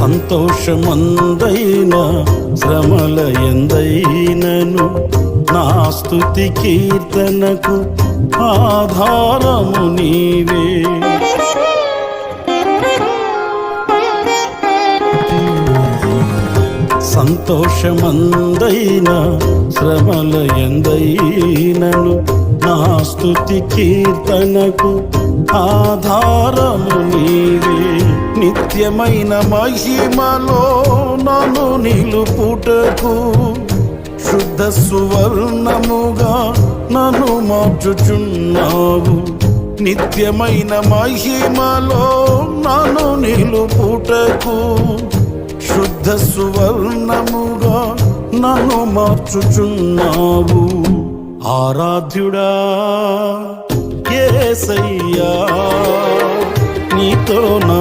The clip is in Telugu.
సంతోషమందైన శ్రమల ఎందైనను నా స్తుతి కీర్తనకు ఆధారము నీవే. సంతోషమందైన శ్రమల ఎందైనను నా స్తుతి కీర్తనకు ఆధారము నీవే. నిత్యమైన మహిమలో నన్ను నిలుపుటకు శుద్ధ సువర్ణముగా నన్ను మార్చుచున్నావు. నిత్యమైన మహిమలో నన్ను నిలుపుటకు శుద్ధ సువర్ణముగా నన్ను మార్చుచున్నావు. ఆరాధ్యుడా యేసయ్యా, నీతో నా